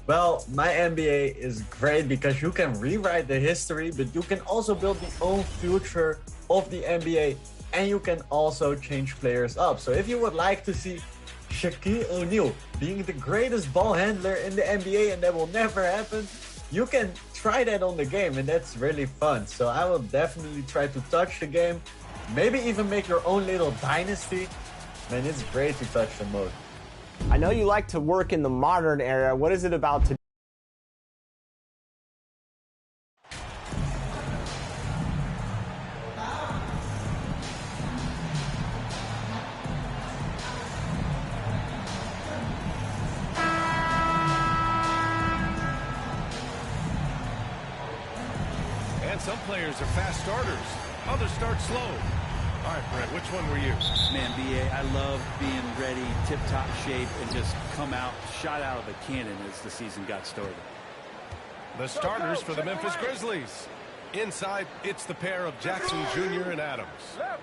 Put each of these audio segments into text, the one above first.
Well, my NBA is great because you can rewrite the history, but you can also build the own future of the NBA, and you can also change players up. So if you would like to see Shaquille O'Neal being the greatest ball handler in the NBA, and that will never happen, you can try that on the game, and that's really fun. So I will definitely try to touch the game, maybe even make your own little dynasty. Man, it's great to touch the mode. I know you like to work in the modern era. What is it about today? And some players are fast starters. Others start slow. All right, Brett, which one were you? Man, BA, I love being ready, tip-top shape, and just come out, shot out of a cannon as the season got started. The starters for the Memphis Grizzlies. Inside, it's the pair of Jackson Jr. and Adams.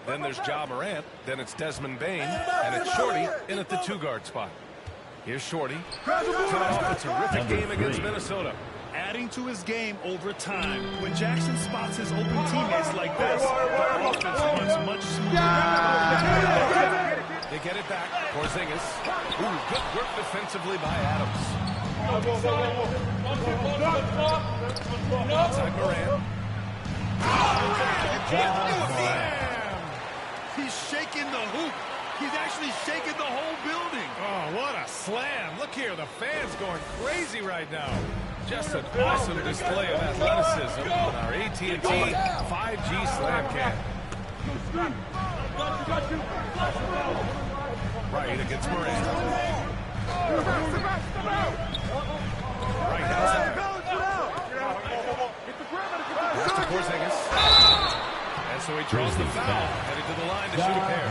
Then there's Ja Morant, then it's Desmond Bane, and it's Shorty in at the two-guard spot. Here's Shorty. Coming off a terrific game against Minnesota. Adding to his game over time. When Jackson spots his open teammates like this, the offense runs much smoother. They get it back. Porzingis. Ooh, good work defensively by Adams. Outside Morant. He's shaking the hoop. He's actually shaking the whole building. Oh, what a slam. Look here, the fans going crazy right now. Just an awesome display of athleticism on our AT&T 5G slam cam. Right against Morant. Right outside. Pass to Porzingis. And so he draws the foul, headed to the line to shoot a pair.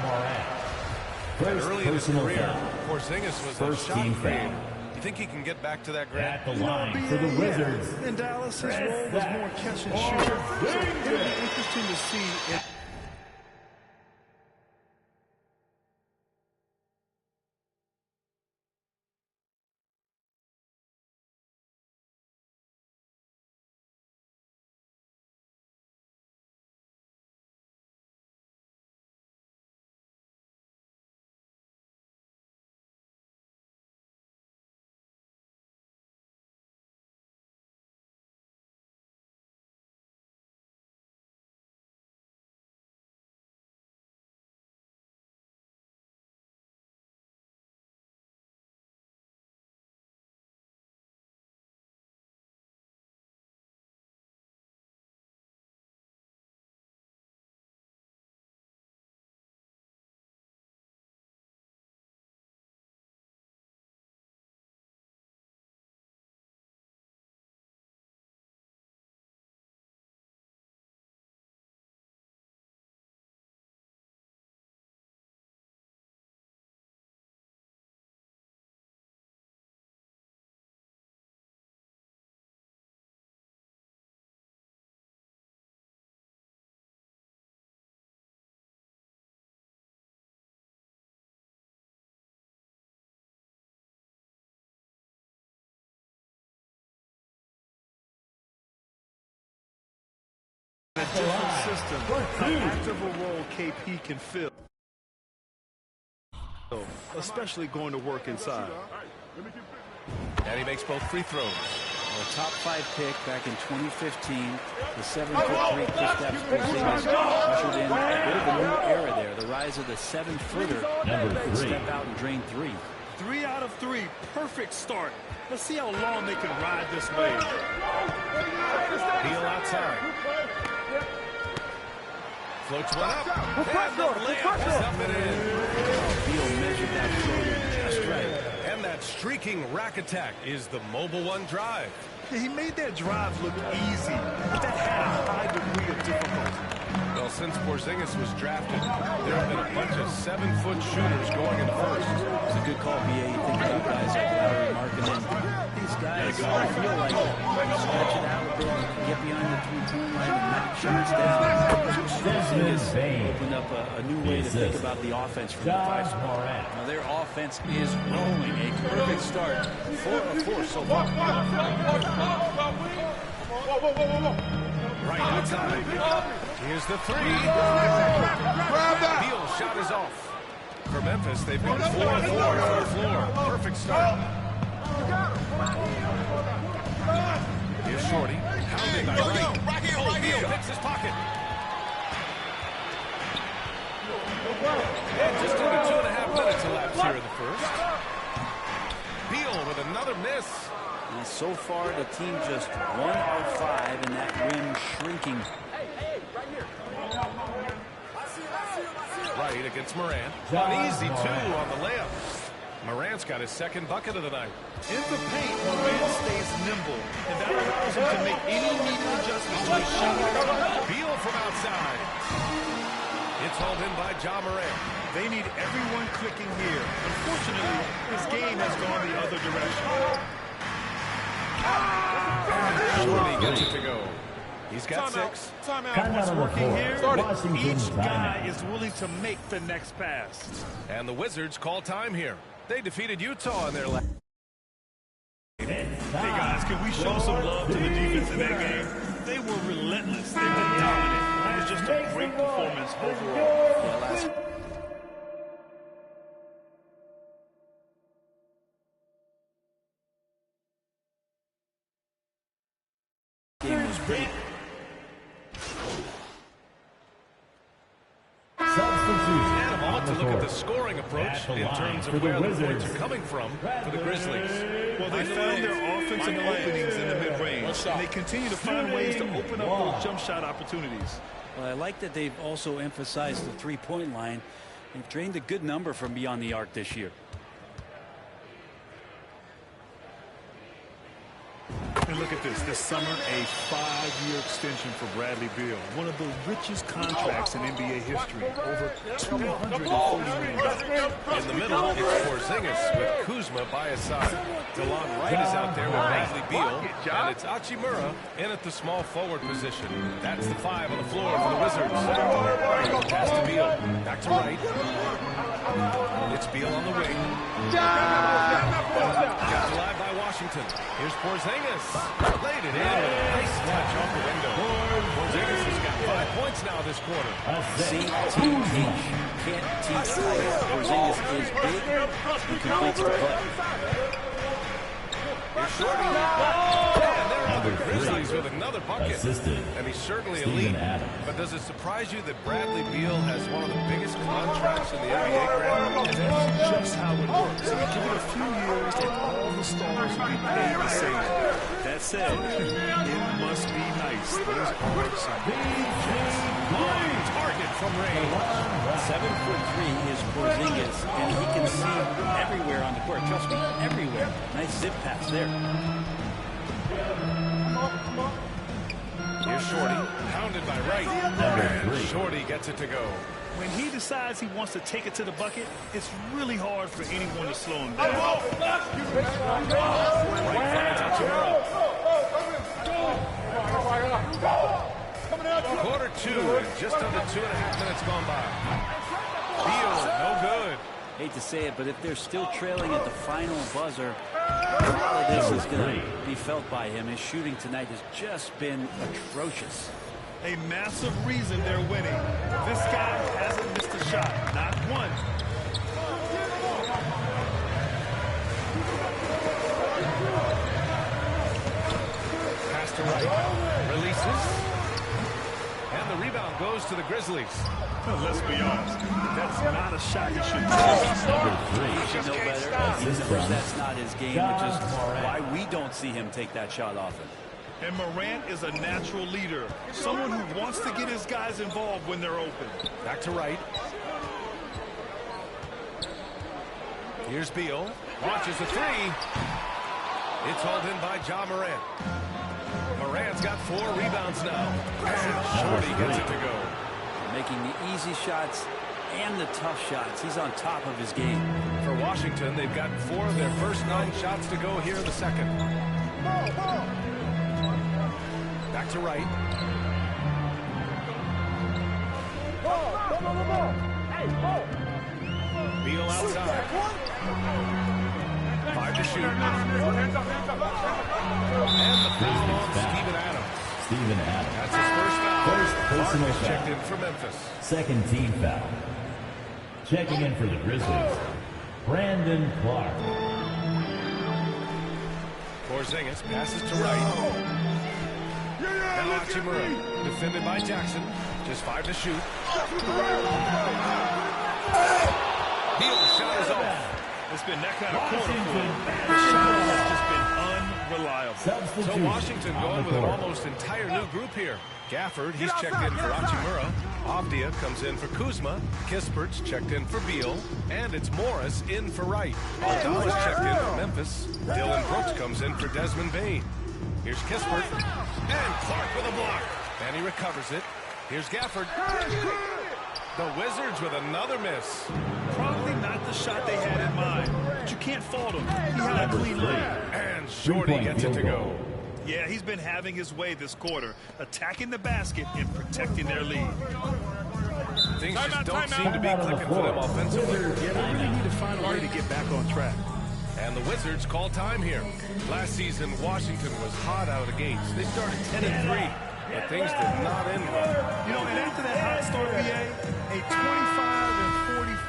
And early in his career, Porzingis was a shot creator. You think he can get back to that, Grant? At the line for the Wizards. In Dallas, his role was more catch and shoot. So it'll be interesting to see if a different system, how active a role KP can fill, especially going to work inside. And he makes both free throws. A top 5 pick back in 2015. The 7'3" Kristaps Porzingis ushered in a bit of a new era there. The rise of the 7-footer that could step out and drain 3. 3 out of 3, perfect start. Let's see how long they can ride this wave. Beal outside. Floats one up. And the layup is up and in. Beal measured that floater just right. And that streaking rack attack is the Mobile One drive. Yeah, he made that drive look easy, but that had a high degree of difficulty. Well, since Porzingis was drafted, there have been a bunch of 7-foot shooters going in first. It's a good call, BA. You think about guys like Lowry, Markkanen. These guys all feel like stretch it out a bit, get behind the three-point line and knock shots down. Porzingis opened up a new way to think about the offense from the 5 spot. Now their offense is rolling. A perfect start. 4 of 4 so far. Right outside. Here's the 3. Beal's shot is off. For Memphis, they've got 4 of 4 on the floor. Perfect start. Here's Shorty. Pounding by right. Beal picks his pocket. And just under 2.5 minutes elapsed here in the first. Beal with another miss. And so far, the team just 1 of 5, and that rim shrinking. Right against Morant. An easy 2 on the layup. Morant's got his second bucket of the night. In the paint, Morant stays nimble, and that allows him to make any needed adjustments to his shot. Beal from outside. It's hauled in by Ja Morant. They need everyone clicking here. Unfortunately, his game has gone the other direction. Shorty gets it to go. He's got 6. Timeout. What's working here? Each guy is willing to make the next pass. And the Wizards call time here. They defeated Utah in their last. Hey guys, can we show some love to the defense in that game? They were relentless. They were dominant. It was just a great performance overall. Game was great. And a moment to look at the scoring approach in terms of where the points are coming from for the Grizzlies. Well, they found their offensive openings in the mid-range, and they continue to find ways to open up those jump shot opportunities. Well, I like that they've also emphasized the three-point line. They've drained a good number from beyond the arc this year. And look at this summer, a 5-year extension for Bradley Beal, one of the richest contracts in NBA history, over $240 million. In the middle, it's Porzingis with Kuzma by his side. DeLon Wright is out there with Bradley Beal, and it's Hachimura in at the small forward position. That's the 5 on the floor for the Wizards. Pass to Beal, back to Wright. It's Beal on the wing. Kept alive by Washington. Here's Porzingis. Laid it in with a nice touch off the window. Porzingis has got 5 points now this quarter. See, team teach. Can't teach height. Porzingis is big and completes the play. Here's Shorty. And there are the Grizzlies with another bucket. And he's certainly elite. But does it surprise you that Bradley Beal has one of the biggest contracts in the NBA, Grant? And that's just how it works. Give it a few years and all the stars will be paid the same. That said, it must be nice. Those are some Target from range. 7'3" is Porzingis, and he can see everywhere on the court. Trust me, everywhere. Nice zip pass there. Here's Shorty, pounded by Wright. And Shorty gets it to go. When he decides he wants to take it to the bucket, it's really hard for anyone to slow him down. Quarter 2 and just under 2.5 minutes gone by. Beal, no good. Hate to say it, but if they're still trailing at the final buzzer, a lot of this is going to be felt by him. His shooting tonight has just been atrocious. A massive reason they're winning. This guy hasn't missed a shot, not one. Pass to Wright. Releases. And the rebound goes to the Grizzlies. Well, let's be honest. That's not a shot you should take. He should know better. He knows that's not his game, which is why we don't see him take that shot often. And Morant is a natural leader, someone who wants to get his guys involved when they're open. Back to Wright. Here's Beal. Launches a 3. It's hauled in by Ja Morant. Morant's got 4 rebounds now. And Shorty gets it to go. Making the easy shots and the tough shots. He's on top of his game. For Washington, they've got 4 of their first 9 shots to go here in the second. Back to Wright. Beal outside. 5 to shoot. And the foul on Steven Adams. Steven Adams. That's his first foul. First personal Clark is foul. checked in for Memphis. Second team foul. Checking in for the Grizzlies, Brandon Clark. Porzingis passes to right. Now Hachimura, defended by Jackson. Just 5 to shoot. Beal shot is off. It's been that kind of quarter for him. The shot has just been unreliable. So Washington going with an almost entire new group here. Gafford, he's checked in for Hachimura. Avdia comes in for Kuzma. Kispert's checked in for Beal. And it's Morris in for Wright. Aldama's checked in for Memphis. Dylan Brooks comes in for Desmond Bane. Here's Kispert. And Clark with a block. And he recovers it. Here's Gafford. The Wizards with another miss. Probably not the shot they had in mind, but you can't fault him. He had a clean lead. And Shorty gets it to go. Yeah, he's been having his way this quarter, attacking the basket and protecting their lead. Things just don't seem to be clicking for them offensively. Yeah, they really need to find a way to get back on track. And the Wizards call time here. Last season, Washington was hot out of the gates. They started 10-3, but things did not end well. You know, and after that hot start, BA, a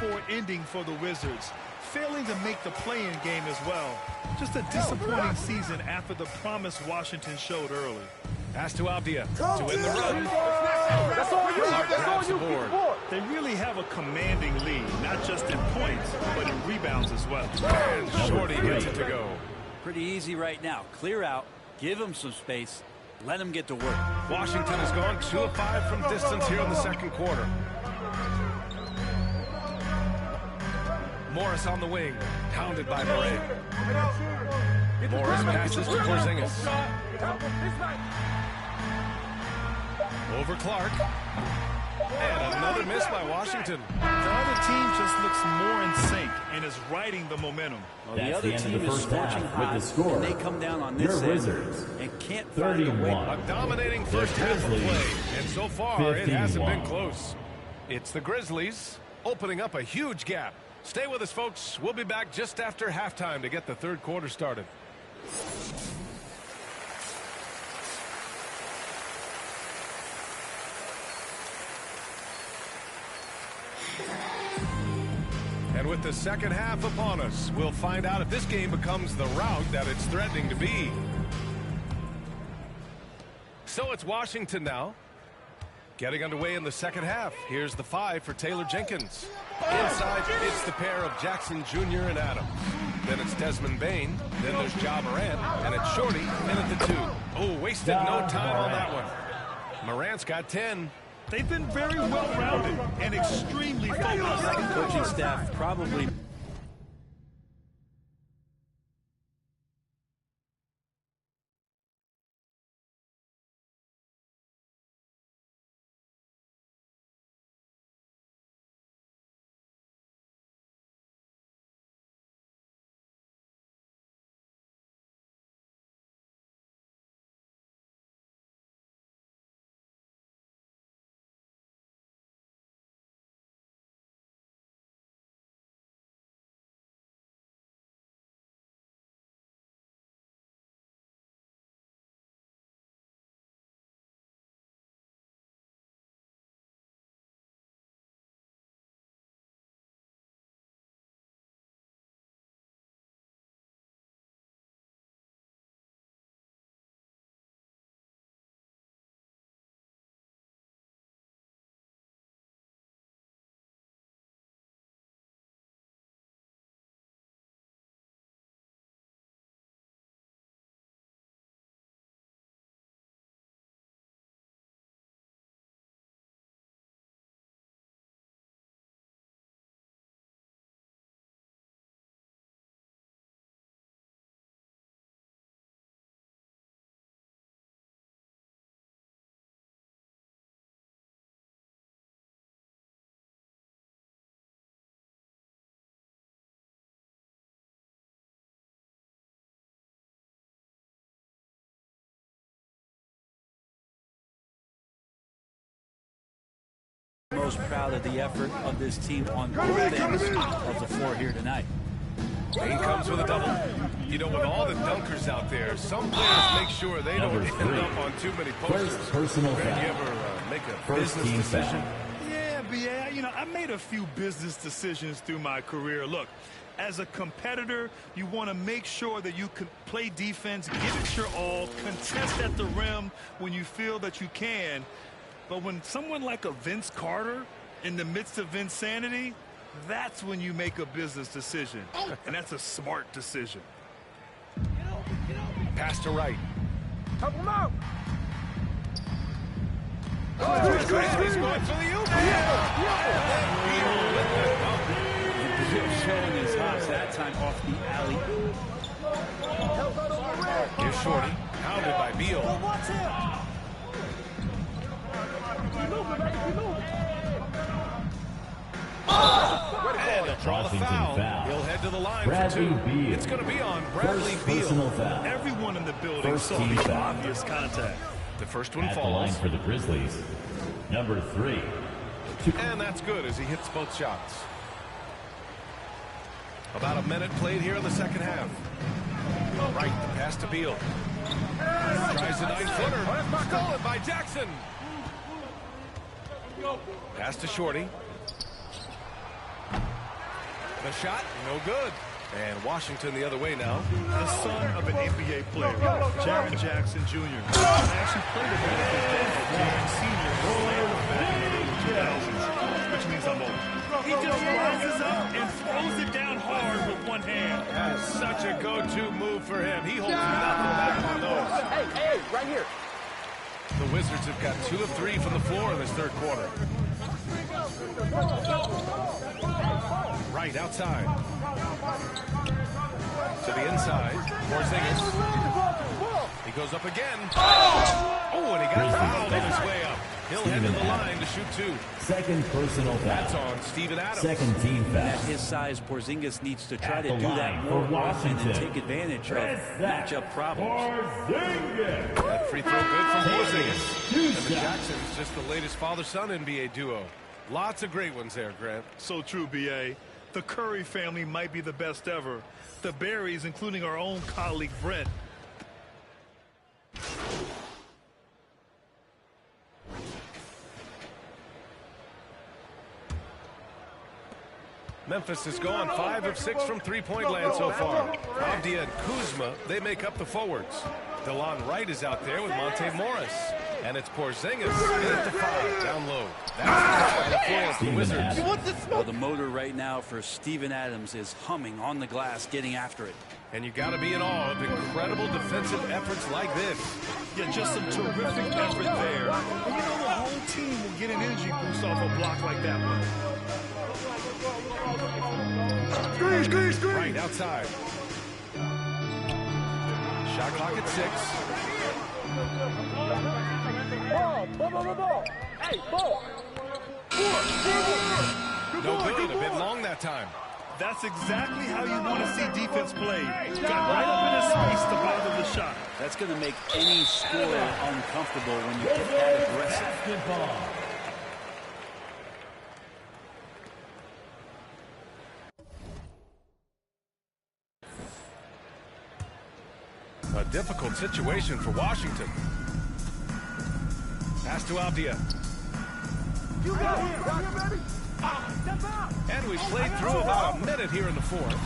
25-44 ending for the Wizards, failing to make the play-in game as well. Just a disappointing season after the promise Washington showed early. Pass to Avdia to win the run. Clark grabs the board. They really have a commanding lead, not just in points, but in rebounds as well. And Shorty gets it to go. Pretty easy right now. Clear out, give him some space, let him get to work. Washington has gone 2 of 5 from distance here in the second quarter. Morris on the wing, hounded by Murray. Morris passes to Porzingis. Over Clark. And another miss by Washington. The other team just looks more in sync and is riding the momentum. Well, the That's other the end of team the is first scorching half hot, with the score. and they come down on this Your end Wizards, and can't find a way. 31. A dominating first half of play. And so far, it hasn't been close. It's the Grizzlies opening up a huge gap. Stay with us, folks. We'll be back just after halftime to get the third quarter started. And with the second half upon us, we'll find out if this game becomes the rout that it's threatening to be. So it's Washington now. Getting underway in the second half. Here's the 5 for Taylor Jenkins. Inside, it's the pair of Jackson Jr. and Adams. Then it's Desmond Bane. Then there's Ja Morant. And it's Shorty in at the 2. Oh, wasted no time on that one. Morant's got 10. They've been very well-rounded and extremely focused. Coaching staff probably Most proud of the effort of this team on both ends of the floor here tonight. Bain comes with a double. You know, with all the dunkers out there, some players make sure they don't end up on too many posters. Personal Greg, foul. you ever make a First business team decision? foul. Yeah, BA, I made a few business decisions through my career. Look, as a competitor, you want to make sure that you can play defense, give it your all, contest at the rim when you feel that you can. But when someone like a Vince Carter in the midst of insanity, that's when you make a business decision. And that's a smart decision. Pass to right. Help him out. He's going for the oop. Showing his hops that time off the alley. Here's Shorty, pounded by Beal. And he'll draw the foul. He'll head to the line for two. Beal. It's going to be on Bradley First Beal. personal foul. Everyone in the building First saw team the foul. obvious contact. The first one At the line falls. for the Grizzlies. Number 3. And that's good as he hits both shots. About a minute played here in the second half. Right, the pass to Beal. Tries a 9-footer. Stolen by Jackson. Pass to Shorty. The shot, no good. And Washington the other way now. The son of an ABA player, Jaren Jackson Jr. I actually played a bit of his dad, Jaren Sr. back in the early 2000s, which means I'm old. He just rises up and throws it down hard with one hand. That's such a go-to move for him. He holds nothing back on those. Hey, right here. The Wizards have got 2 of 3 from the floor in this third quarter. Right outside. To the inside. Porzingis. He goes up again. Oh, and he got fouled on his way up. He'll head to the line to shoot 2. Second personal That's foul. on Steven Adams. Second team foul. At his size, Porzingis needs to try At to the do line that for more often and Washington. take advantage of matchup problems. That free throw good from Porzingis. Two And the shots. Jacksons just the latest father-son NBA duo. Lots of great ones there, Grant. So true, BA. The Curry family might be the best ever. The Berries, including our own colleague Brent. Memphis has gone 5 of 6 from three-point land so far. Avdia and Kuzma, they make up the forwards. DeLon Wright is out there with Monte Morris. And it's Porzingis in at the 5, down low. That's the floor for the Wizards. Well, the motor right now for Steven Adams is humming on the glass, getting after it. And you got to be in awe of incredible defensive efforts like this. Yeah, just some terrific effort there. And the whole team will get an energy boost off a block like that one. Screen. Right outside. Shot clock at 6. Ball. Hey, ball. No good, a bit long that time. That's exactly how you want to see defense played. Got right up in his space to bother the shot. That's going to make any scorer uncomfortable when you get that aggressive. Basketball. A difficult situation for Washington. Pass to Avdia. You got him, baby. Step out. And we've played through about a minute here in the fourth.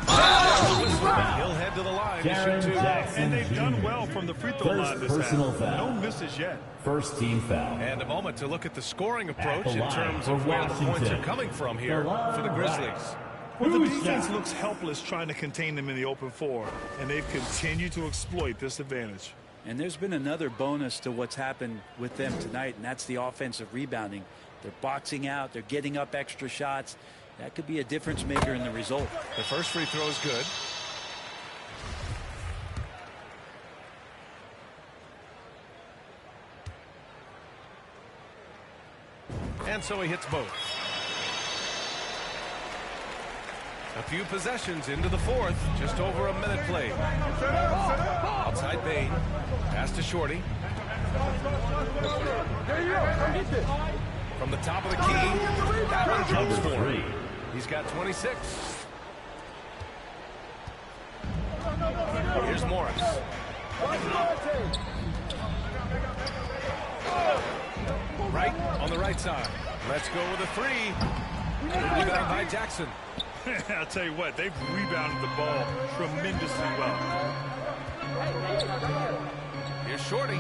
He'll head to the line to Jaren shoot 2. Jackson And they've done Jr. well from the free throw line this personal half. foul. No misses yet. First team foul. And a moment to look at the scoring approach the in line terms for of where the points Washington. are coming from here for the Grizzlies. Well, the Who's defense that? looks helpless trying to contain them in the open floor, and they've continued to exploit this advantage. And there's been another bonus to what's happened with them tonight, and that's the offensive rebounding. They're boxing out. They're getting up extra shots. That could be a difference maker in the result. The first free throw is good. And so he hits both. A few possessions into the fourth. Just over a minute played. Outside Bain. Pass to Shorty. From the top of the key, that one jumps for him. He's got 26. Here's Morris. Right on the right side. Let's go with a three. Rebound by Jackson. I'll tell you what, they've rebounded the ball tremendously well. Here's Shorty.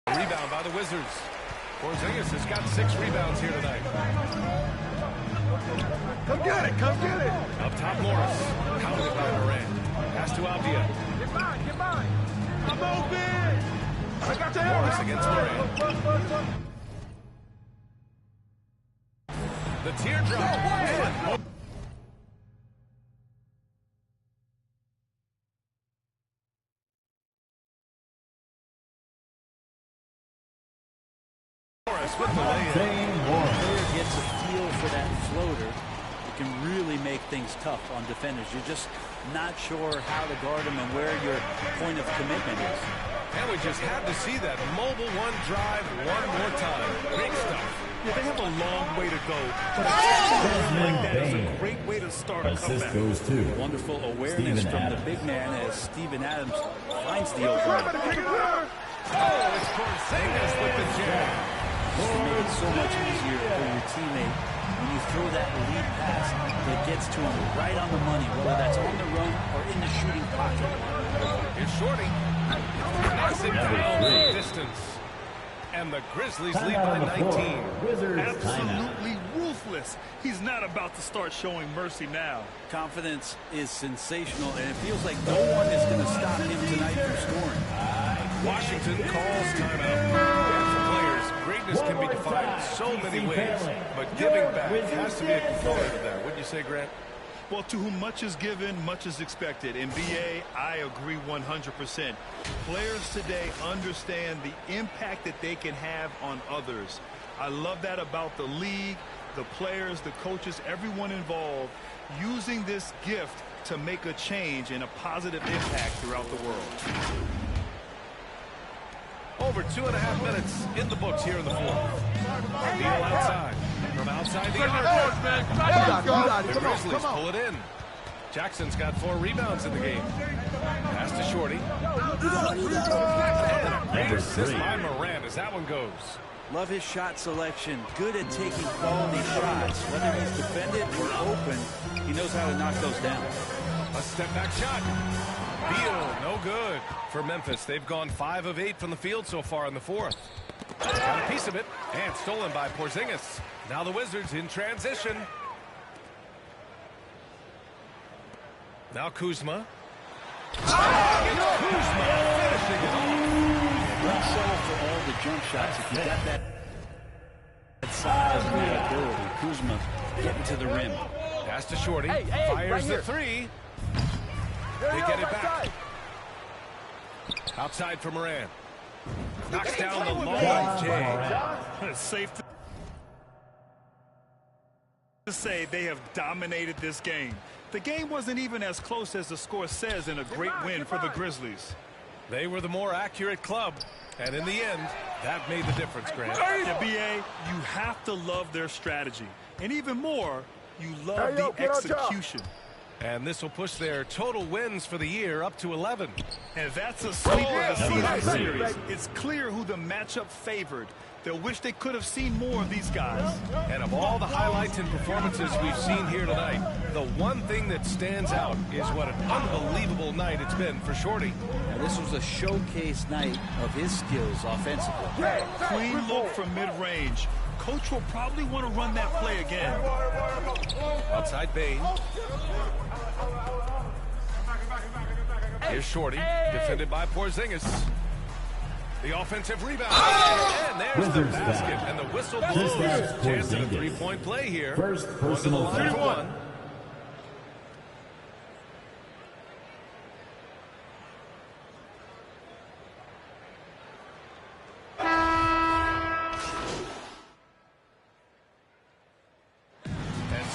Rebound by the Wizards. Porzingis has got 6 rebounds here tonight. Come get it, come get it. Up top, Morris. Pounded by Morant. Pass to Avdia. Get mine. I'm open. I got the Morris against Morant. The teardrop. Morris with the lay-in. Player gets a feel for that floater. It can really make things tough on defenders. You're just not sure how to guard them and where your point of commitment is. And we just had to see that mobile one drive one more time. Great stuff. Yeah, they have a long way to go, but like that is a great way to start a Assist comeback. goes to Wonderful awareness Steven from Adams. the big man as Steven Adams finds the opening. Oh, it's Porzingis with the jam. It makes it so much easier for your teammate when you throw that lead pass that gets to him right on the money, whether that's on the run or in the shooting pocket. Here's Shorty. Knocks it down from distance. And the Grizzlies lead by 19. Wizards timeout. Absolutely ruthless. He's not about to start showing mercy now. Confidence is sensational, and it feels like no one is going to stop him tonight from scoring. Washington calls timeout. And for players, greatness can be defined in so many ways, but giving back has to be a component of that. Wouldn't you say, Grant? Well, to whom much is given, much is expected. In BA, I agree 100%. Players today understand the impact that they can have on others. I love that about the league, the players, the coaches, everyone involved, using this gift to make a change and a positive impact throughout the world. Over 2.5 minutes in the books here in the fourth. Deal outside. From outside the arc. The Grizzlies pull it in. Jackson's got 4 rebounds in the game. Pass to Shorty. And a great assist by Morant as that one goes. Love his shot selection. Good at taking quality shots. Whether he's defended or open, he knows how to knock those down. A step back shot. Beal, no good. For Memphis, they've gone 5 of 8 from the field so far in the fourth. Got a piece of it, and stolen by Porzingis. Now the Wizards in transition. Now Kuzma. Kuzma finishing it off. Don't settle for all the jump shots. If you got that size and that ability, Kuzma getting to the rim. Pass to Shorty. Fires the 3. They get it back. Outside for Morant. Knocks down the long J. It's safe to say they have dominated this game. The game wasn't even as close as the score says in a great win for the Grizzlies. They were the more accurate club, and in the end, that made the difference, Grant. Yeah, BA, you have to love their strategy. And even more, you love the execution. And this will push their total wins for the year up to 11. And that's a sweep of the season series. It's clear who the matchup favored. They'll wish they could have seen more of these guys. And of all the highlights and performances we've seen here tonight, the one thing that stands out is what an unbelievable night it's been for Shorty. And this was a showcase night of his skills offensively. Clean look from mid-range. Coach will probably want to run that play again. Outside Bain. Here's Shorty, defended by Porzingis. The offensive rebound. And there's the Wizards basket. foul. And the whistle Just blows. as Chance at a Porzingis. 3-point play here. First Going to the personal line for foul. 1.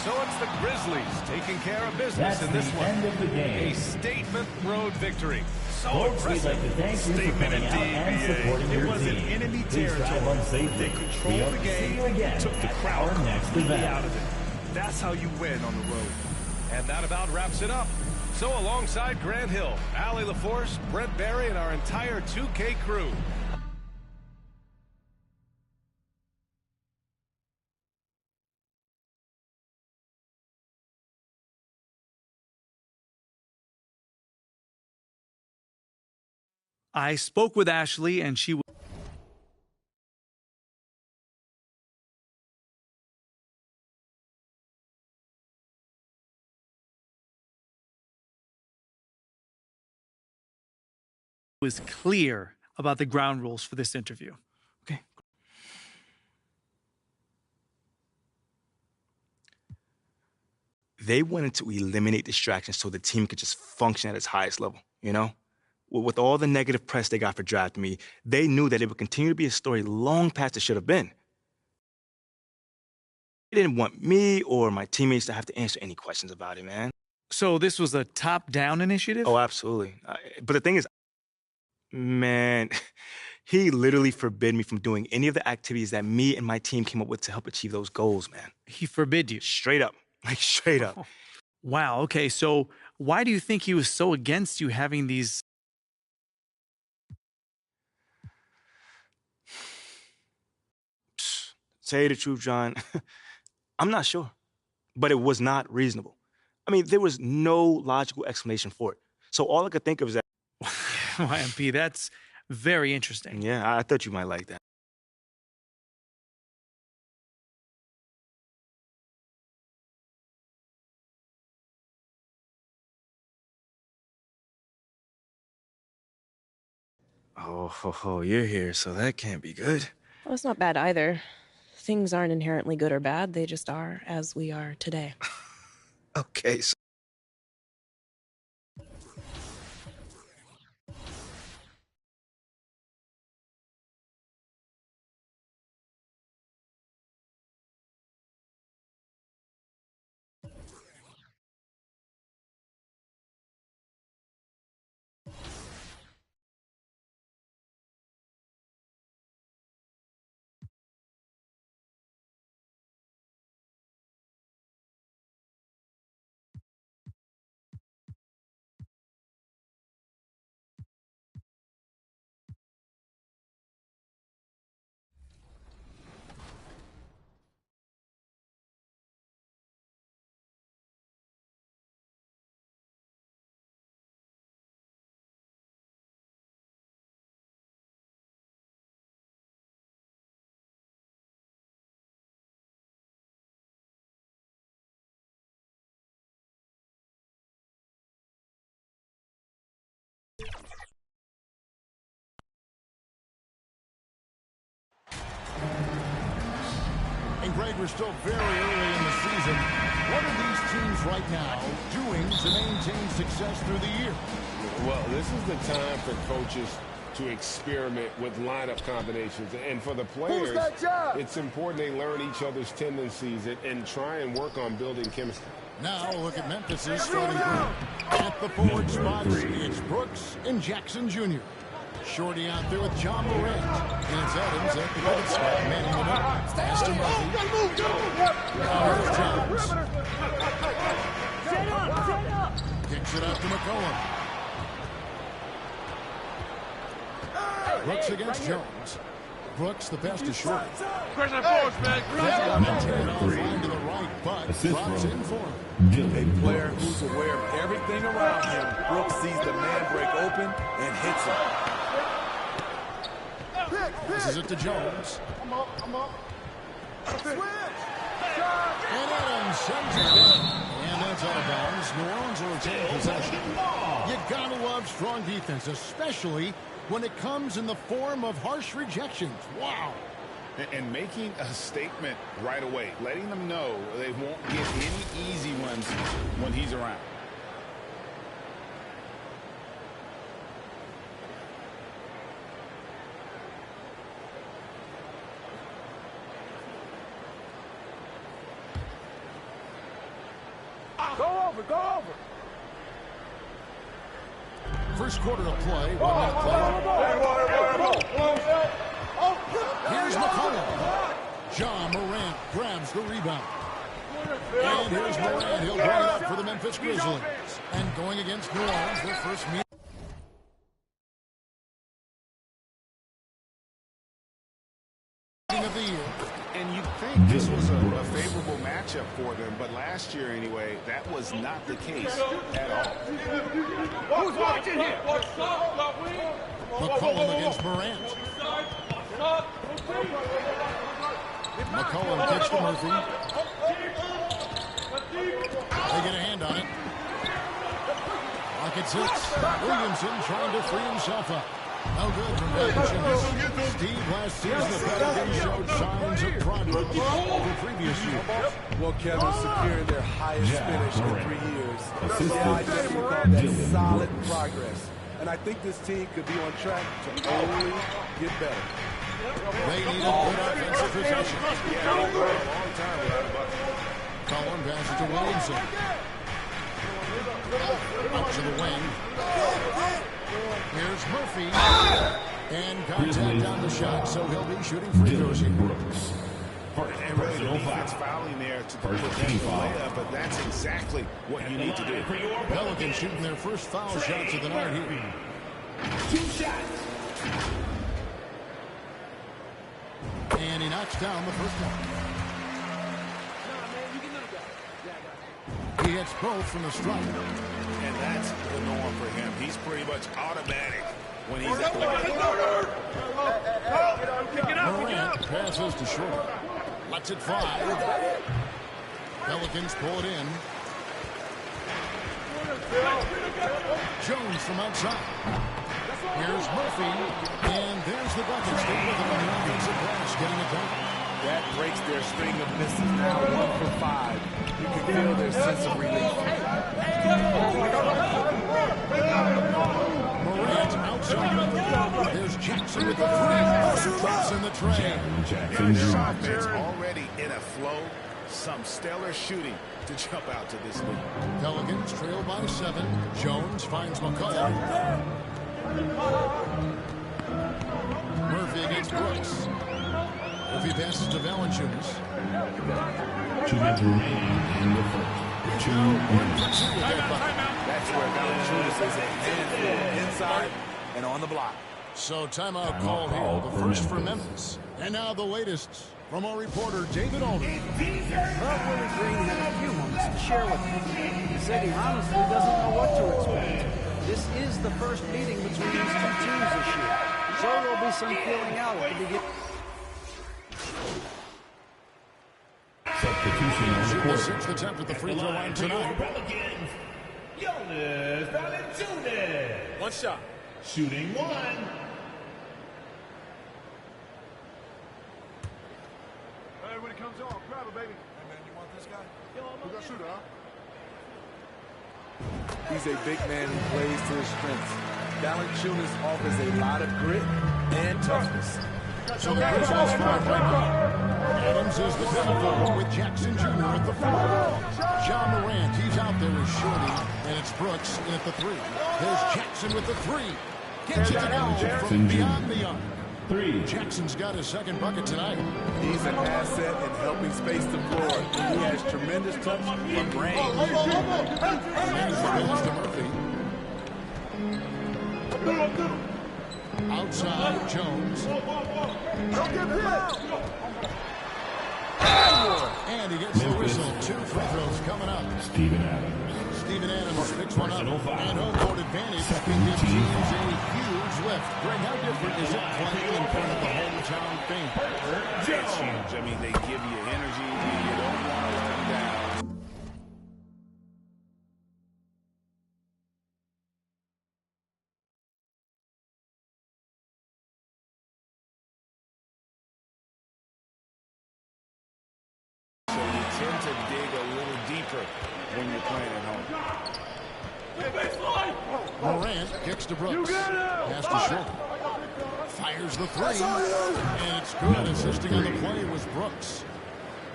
So So it's the Grizzlies taking care of business That's in this the one. end of the game. A statement road victory. So Folks, we'd impressive. like to thank you for Statement coming out and indeed, supporting BA. your It was an team. enemy Please drive territory. on safely. They controlled We hope the to see game, you again took the at crowd our next completely event. out of it. That's how you win on the road. And that about wraps it up. So alongside Grant Hill, Allie LaForce, Brent Barry, and our entire 2K crew, I spoke with Ashley, and she was clear about the ground rules for this interview. Okay. They wanted to eliminate distractions so the team could just function at its highest level, you know? With all the negative press they got for drafting me, they knew that it would continue to be a story long past it should have been. They didn't want me or my teammates to have to answer any questions about it, man. So this was a top-down initiative? Oh, absolutely. But the thing is, man, he literally forbid me from doing any of the activities that me and my team came up with to help achieve those goals, man. He forbid you. Straight up. Like, straight up. Wow, okay, so why do you think he was so against you having these... Say the truth, John. I'm not sure. But it was not reasonable. I mean, there was no logical explanation for it. So all I could think of is that... YMP, that's very interesting. Yeah, I thought you might like that. Oh, you're here, so that can't be good. Well, it's not bad either. Things aren't inherently good or bad, they just are as we are today. Okay, so... And Greg, we're still very early in the season. What are these teams right now doing to maintain success through the year? Well, this is the time for coaches to experiment with lineup combinations. And for the players, it's important they learn each other's tendencies and try and work on building chemistry. Now look at Memphis's starting group. At the forward spots, it's Brooks and Jackson Jr. Shorty out there with John Morant. And it's Adams at the pivot spot, manning it up. Pass to Murphy. Now here's Jones. Kicks it out to McCollum. Brooks against Jones. Brooks, the pass to Shorty. Maintained off line to the right, but drops in for him. A player who's aware of everything around him. Brooks sees the man break open and hits him. This is it to Jones. I'm up. And Adams sends it down. And that's out of bounds. New Orleans will retain possession. You gotta love strong defense, especially when it comes in the form of harsh rejections. Wow. And making a statement right away, letting them know they won't get any easy ones when he's around. First quarter of play. 1 minute play. Here's McCollum. John Morant grabs the rebound. And here's Morant. He'll bring it up for the Memphis Grizzlies. And going against New Orleans, their first meeting of the year. And you'd think this was a favorable matchup for them, but last year anyway, that was not the case at all. Who's watching here? McCollum against Morant. McCollum gets to Murphy. They get a hand on it. Rockets it. Williamson trying to free himself up. No good from Valanciunas. Steve, last season the Pelicans showed signs of progress over previous years. Well, Kevin, securing their highest finish in 3 years. Yeah, I definitely call that solid progress. And I think this team could be on track to only get better. They need a good offensive possession. Yeah, they've gone a long time without a bucket. Collin passes to Williamson. Out to the wing. Here's Murphy. And contact on the shot, so he'll be shooting free throws here. And really the defense fouling there to put that layup, but that's exactly what you need to do. Pelicans shooting their first foul shots of the night here. 2 shots. And he knocks down the first one. He hits both from the strike. And that's the norm for him. He's pretty much automatic when he's at the line. Morant passes to Short. Lets it fly. Pelicans pull it in. Jones from outside. Here's Murphy. And there's the bucket. Stay with him on the offensive glass, getting it done. That breaks their string of misses now 1 for 5. You can feel their sense of relief. Morant outside. There's Jackson with the three. Drops in the tray. This offense already in a flow. Some stellar shooting to jump out to this lead. Pelicans trail by 7. Jones finds McCollum. Murphy against Brooks. Murphy passes to Valanciunas. 2 minutes remaining in the first. 2 minutes. That's where Valanciunas is a handful inside and on the block. So timeout call here, the first for Memphis. And now the latest from our reporter, David Aldridge. Well, Willie Green had a few moments to share with me. He said he honestly doesn't know what to expect. This is the first meeting between these 2 teams this year. So there'll be some feeling out at the beginning. Substitution on the court. 6th attempt at the free throw line tonight. Jonas Valanciunas. 1 shot. Shooting 1. Hey, when it comes on, grab it, baby. Hey, man, you want this guy? Who's that shooter, huh? He's a big man who plays to his strengths. Valanciunas offers a lot of grit and toughness. So the Grizzlies fight right now. Adams is the power forward with Jackson Jr. at the 4. John Morant, he's out there as Shorty, and it's Brooks in at the 3. There's Jackson with the 3. Gets it to go from beyond the arc. 3. Jackson's got his second bucket tonight. He's an asset in helping space the floor. He has tremendous touch from range. Tremendous abilities to Murphy. Outside, Jones. And he gets the whistle. 2 free throws coming up. Steven Adams. Steven Adams picks one up. And home court advantage can give teams a huge lift. Greg, how different is it playing in front of the hometown fan? It's huge. I mean, they give you energy. You don't want to let them down. Tend to dig a little deeper when you're playing at home. Morant kicks to Brooks. Pass to Short. Fires the 3. And it's good. Assisting on the play was Brooks.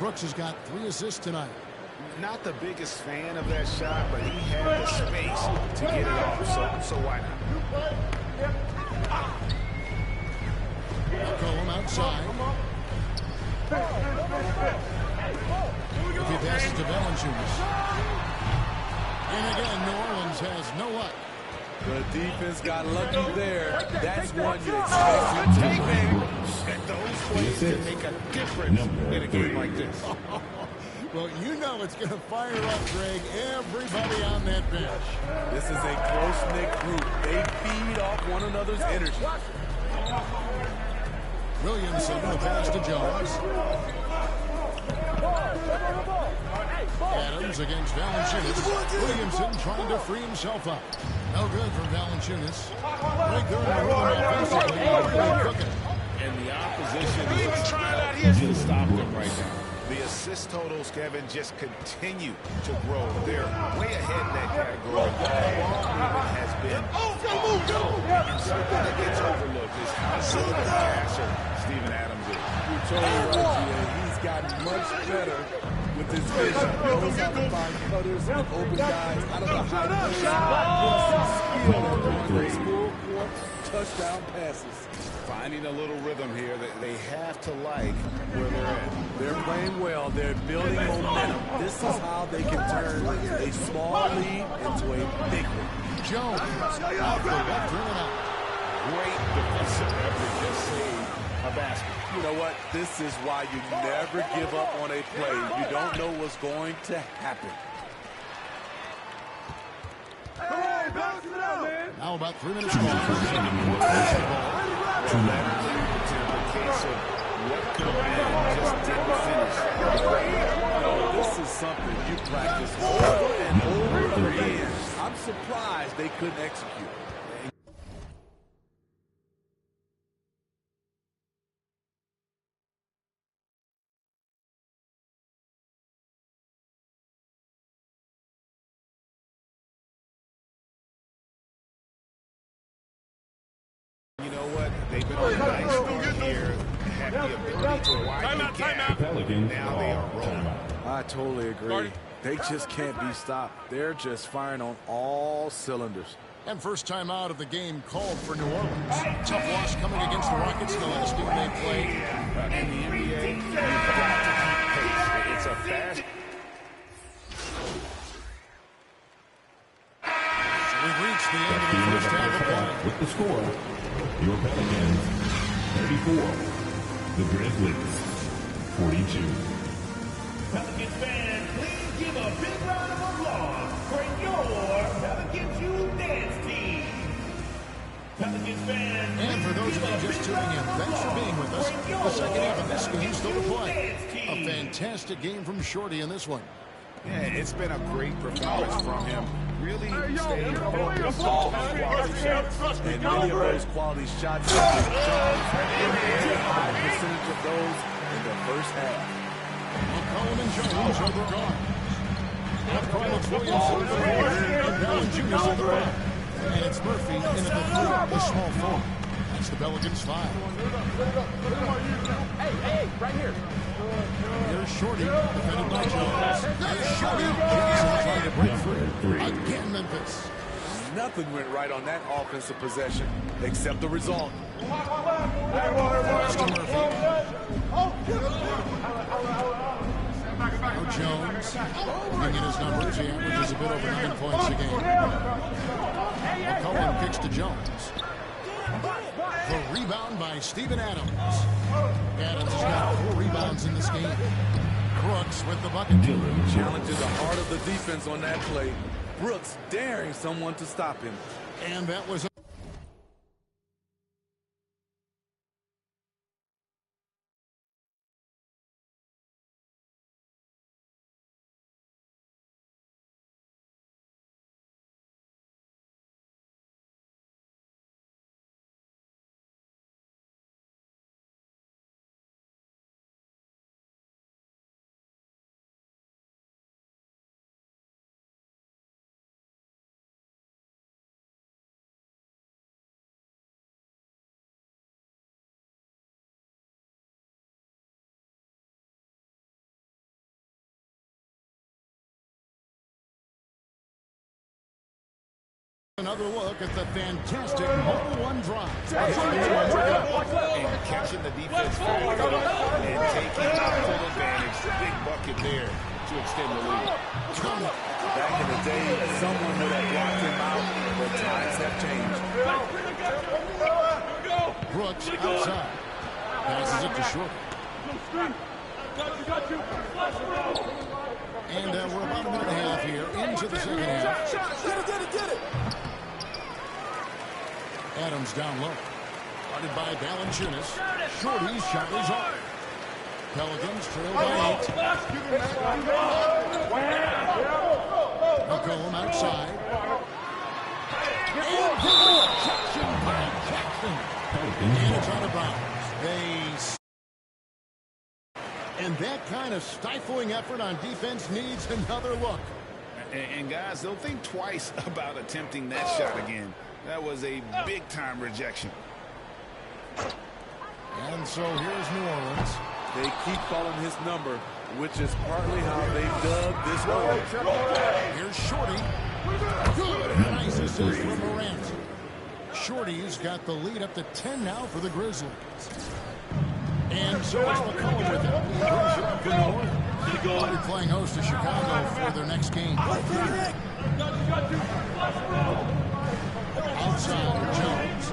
Brooks has got 3 assists tonight. Not the biggest fan of that shot, but he had the space to get it off, so why not? McCollum outside. If he passes to Valanciunas. And again, New Orleans has no luck. The defense got lucky there. That's one you expect to take. Those plays can make a difference in a game like this. Well, you know it's going to fire up, Greg, everybody on that bench. This is a close-knit group. They feed off one another's energy. Williamson, the pass to Jones. Adams against Valanciunas. Williamson trying to free himself up. No good for Valanciunas. Right there in the rhythm offensively. Really cooking. And the opposition is trying to stop them right now. The assist totals, Kevin, just continue to grow. They're way ahead in that category. The ball movement has been and something that gets overlooked is how good of a passer Steven Adams is. You're totally right, GA. He's gotten much better with his vision. He knows how to find cutters and open guys out of the high post. Skill at throwing those full-court touchdown passes. Finding a little rhythm here that they have to like where they're at. They're playing well. They're building momentum. This is how they can turn a small lead into a big one. Jones off the left rim out. Great defensive effort. Just saved a basket. You know what? This is why you never give up on a play. You don't know what's going to happen. Now about 3 minutes left. This is something you practice over and over again. I'm surprised they couldn't execute. You know what? They've been on a nice start here. Have the ability to widen the gap. Now they are rolling. I totally agree. They just can't be stopped. They're just firing on all cylinders. And first time out of the game called for New Orleans. Tough loss coming against the Rockets the last game they played. In the NBA, you've got to keep pace. It's a fast. We've reached the end of the first half of play. With the score, your Pelicans 34, the Grizzlies 42. Pelicans fans, please give a big round of applause for your Pelicans Youth Dance Team. Pelicans fans, and for those of you just tuning in, thanks for being with us. The second half of this game still to play. A fantastic game from Shorty in this one. Yeah, it's been a great performance from him. Really staying focused on quality shots. And many of those quality shots have been Jones. High percentage of those in the first half. McCollum and Jones are the guard. Up front, it's Williamson for Warren, and Valanciunas at the back. And it's Murphy in at the three, the small forward. That's the Pelicans 5. Hey, right here. Here's Shorty, defended by Jones. There's Shorty. Johnson trying to break free. Again, Memphis. Nothing went right on that offensive possession except the result. Pass to Murphy. Now Jones. Looking at his numbers, he averages a bit over 9 points a game. McCollum kicks to Jones. The rebound by Steven Adams. Adams has got 4 rebounds in this game. Brooks with the bucket. Challenges the heart of the defense on that play. Brooks daring someone to stop him. And that was Another look at the fantastic mobile one drive. And catching the defense and taking full advantage. Big bucket there to extend the lead. Back in the day, someone would have blocked him out, but times have changed. Brooks outside. Passes it to Short. And we're about a minute and a half here into the second half. Get it. Adams down low. Guarded by Valanciunas. Shorty's shot is off. Pelicans trail by 8. McCollum outside. And it's out of bounds. And that kind of stifling effort on defense needs another look. And guys, they'll think twice about attempting that shot again. That was a big-time rejection. And so here's New Orleans. They keep calling his number, which is partly how they dug this hole. Here's Shorty. Good. Nice assist from Morant. Shorty's got the lead up to 10 now for the Grizzlies. And so it's McCollum with it. He brings it up for New Orleans. They're playing host to Chicago for their next game. Outside, Jones.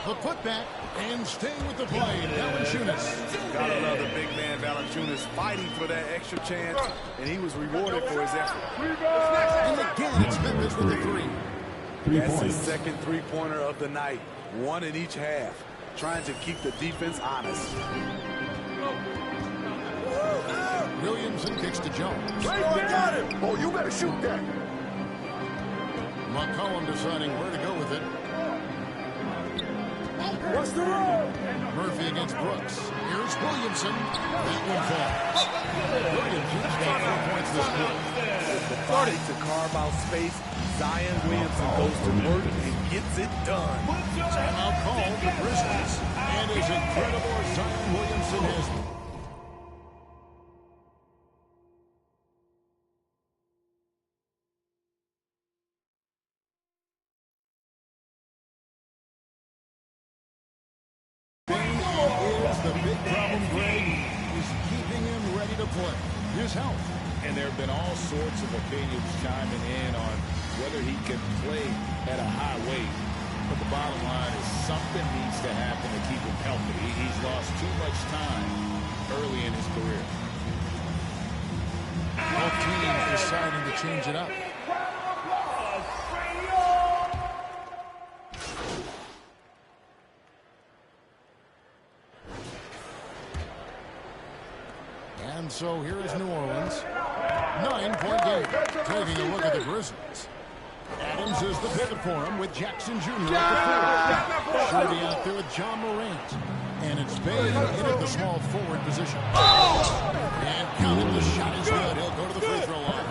The putback and staying with the play, Valanciunas. Gotta love the big man Valanciunas fighting for that extra chance, and he was rewarded for his effort. And again, it's Memphis with the three. That's his second three-pointer of the night. One in each half. Trying to keep the defense honest. Williamson kicks to Jones. Got him! Oh, you better shoot that. McCollum deciding where to go with it. What's the roll? Murphy against Brooks. Here's Williamson. That one falls. Williamson's got 4 points this quarter. The body to carve out space. Zion Williamson goes to work and gets it done. Timeout called the Grizzlies. And as incredible as Zion Williamson has been. The big problem, Greg, is keeping him ready to play. His health. And there have been all sorts of opinions chiming in on whether he can play at a high weight. But the bottom line is something needs to happen to keep him healthy. He's lost too much time early in his career. Both teams deciding to change it up. And so here is New Orleans. 9-point game. Taking a look at the Grizzlies. Adams is the pivot for him with Jackson Jr. at the four. Shorty out there with John Morant. And it's Bain in at the small forward position. And counted. The shot is good. He'll go to the free throw line.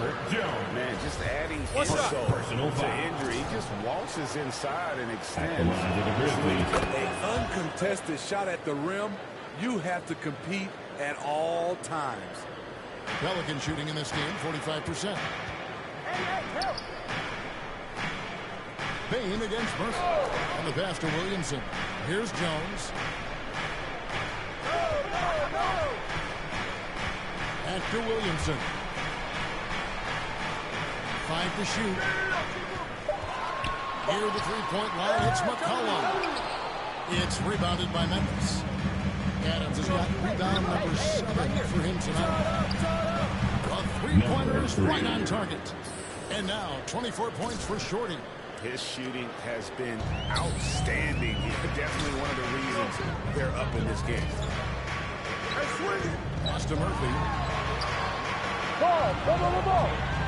Man, just adding insult to injury. He just waltzes inside and extends. An uncontested shot at the rim. You have to compete at all times. Pelican shooting in this game, 45%. Bain against Murphy. And the pass to Williamson. Here's Jones. And to Williamson. 5 to shoot. Near the three-point line, it's McCollum. It's rebounded by Memphis. Adams has got rebound number 7 for him tonight. A three-pointer is right on target. And now 24 points for Shorty. His shooting has been outstanding. Definitely one of the reasons they're up in this game. Pass to Murphy. Ball.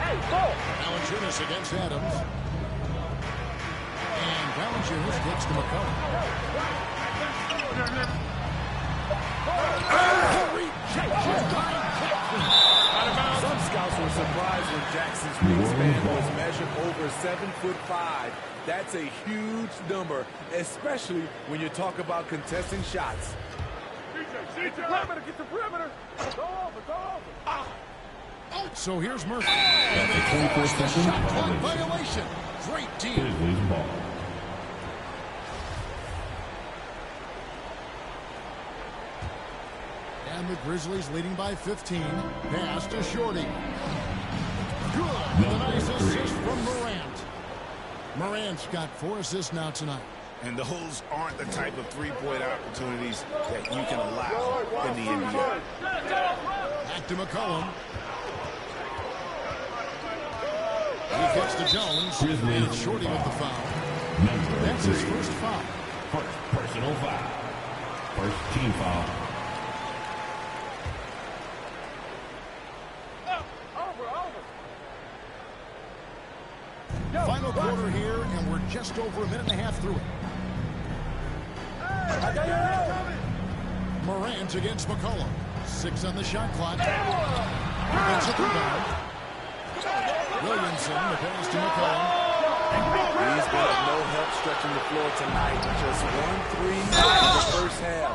Hey, ball. Valanciunas against Adams. And Valanciunas kicks to McCollum. Some scouts were surprised when Jackson's wingspan was measured over 7'5". That's a huge number, especially when you talk about contesting shots. Outside So here's Murphy. And they force the shot clock violation. Great team. Grizzlies ball. And the Grizzlies leading by 15. Pass to Shorty. Good. The nice assist from Morant. Morant's got 4 assists now tonight. And those aren't the type of three-point opportunities that you can allow in the NBA. Back to McCollum. He gets to Jones. And Shorty with the foul. That's his first foul. First personal foul. First team foul. Final quarter here, and we're just over a minute and a half through it. Morant against McCollum. 6 on the shot clock. Gets it rebound. Williamson, the pass to McCollum. He's been of no help stretching the floor tonight. Just 1 3 in the first half.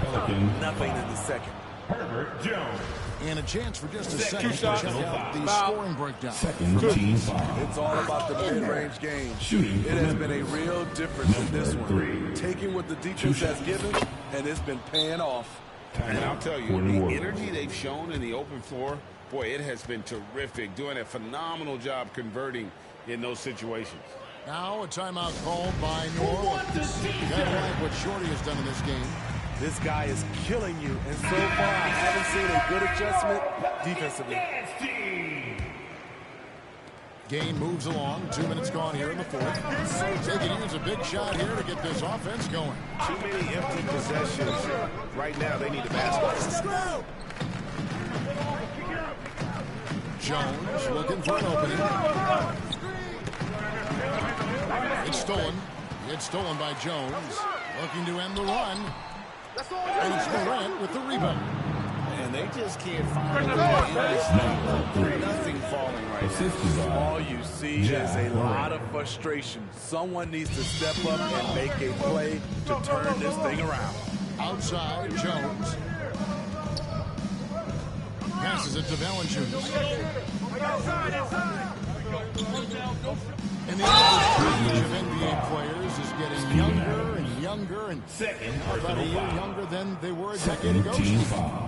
Nothing in the second. Herbert Jones. And a chance for just a second to check out the scoring breakdown. Second team foul. It's all about the mid-range game. Shooting. It has been a real difference in this one. Taking what the defense has given, and it's been paying off. And I'll tell you, the energy they've shown in the open floor, boy, it has been terrific. Doing a phenomenal job converting in those situations. Now a timeout called by New Orleans. Gotta like what Shorty has done in this game. This guy is killing you, and so far I haven't seen a good adjustment defensively. Game moves along. 2 minutes gone here in the fourth. They can use a big shot here to get this offense going. Too many empty possessions. Right now, they need a basket. Jones looking for an opening. It's stolen. It's stolen by Jones. Looking to end the run. And it's Morant with the rebound. And they just can't find a way to end this thing. Nothing falling right now. All you see is a lot of frustration. Someone needs to step up and make a play to turn this thing around. Outside, Jones. Passes it to Valanciunas. And the average of NBA players is getting younger and younger and about a year younger than they were a decade ago.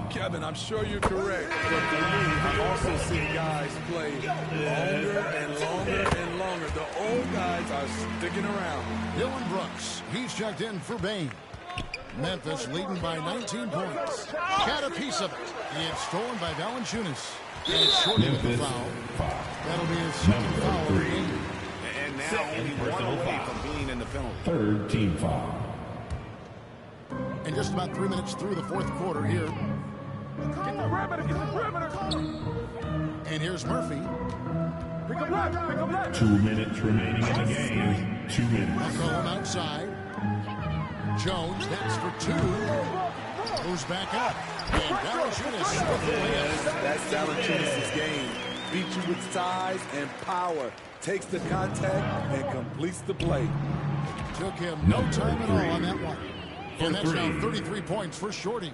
Kevin, I'm sure you're correct, but for me, I'm also seeing guys play longer and longer and longer. The old guys are sticking around. Dylan Brooks, he's checked in for Bain. Memphis leading by 19 points. Got a piece of it. It's stolen by Valanciunas. And it's Shorty with the foul. That'll be his second foul of the game. And now only 1 away from being in the penalty. Third team foul. And just about 3 minutes through the fourth quarter here. Get the perimeter. And here's Murphy. 2 minutes remaining in the game. 2 minutes. McCollum outside. Jones hits for 2. Moves back up. And Valanciunas with the layup. That's Valanciunas' game. Beats you with size and power. Takes the contact and completes the play. Took him no time at all on that one. And that's now 33 points for Shorty.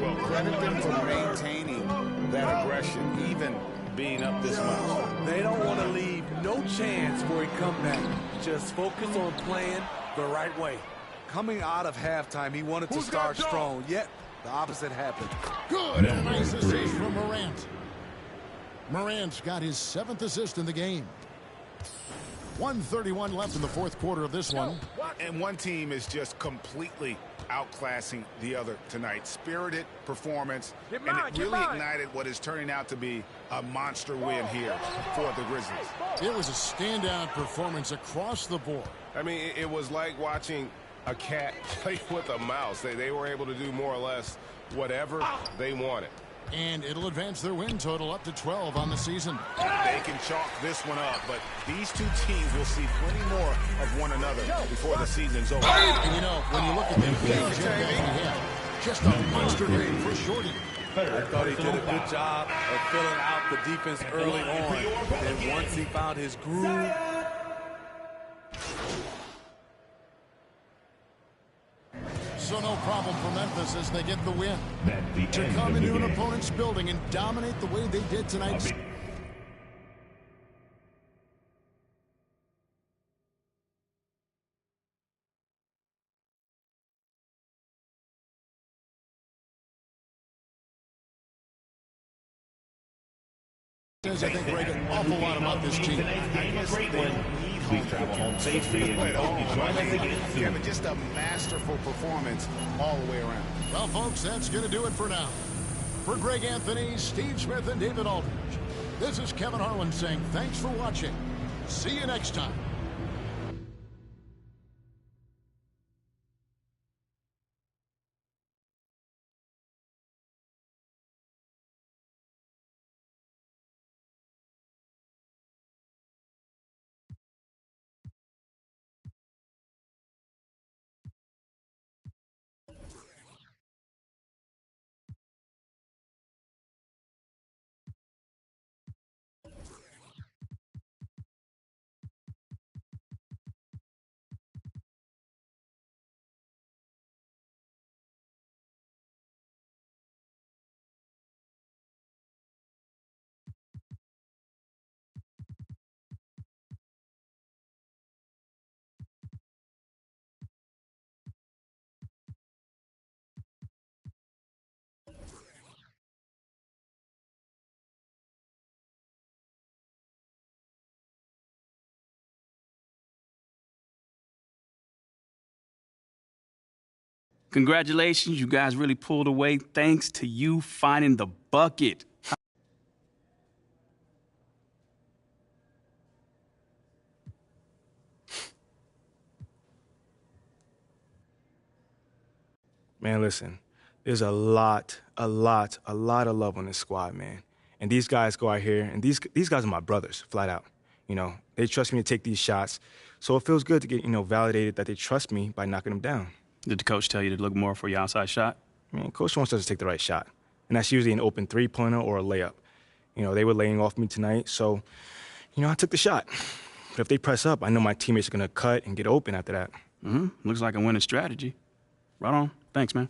Well, credit them for maintaining that aggression, even being up this much. They don't want to leave no chance for a comeback. Just focus on playing the right way. Coming out of halftime, he wanted to start strong, yet the opposite happened. Good. Nice assist from Morant. Morant's got his 7th assist in the game. 1:31 left in the fourth quarter of this one. And one team is just completely outclassing the other tonight. Spirited performance, and it really ignited what is turning out to be a monster win here for the Grizzlies. It was a standout performance across the board. I mean, it was like watching a cat play with a mouse. They were able to do more or less whatever they wanted. And it'll advance their win total up to 12 on the season. They can chalk this one up, but these two teams will see plenty more of one another before the season's over. And you know, when you look at the games that he had, just a monster game for Shorty. I thought he did a good job of filling out the defense early on. And once he found his groove, so no problem for Memphis as they get the win. That's the To end come of the into an game. opponent's building and dominate the way they did tonight. Says I think Greg an awful lot about this team. I guess they need home travel home safely. Kevin, just a masterful performance all the way around. Well, folks, that's going to do it for now. For Greg Anthony, Steve Smith, and David Aldridge, this is Kevin Harlan saying thanks for watching. See you next time. Congratulations, you guys really pulled away thanks to you finding the bucket. Man, listen, there's a lot of love on this squad, man. And these guys go out here, and these guys are my brothers, flat out. You know, they trust me to take these shots, so it feels good to get, validated that they trust me by knocking them down. Did the coach tell you to look more for your outside shot? I mean, coach wants us to take the right shot, and that's usually an open three-pointer or a layup. They were laying off me tonight, so, I took the shot. But if they press up, I know my teammates are going to cut and get open after that. Looks like a winning strategy. Right on. Thanks, man.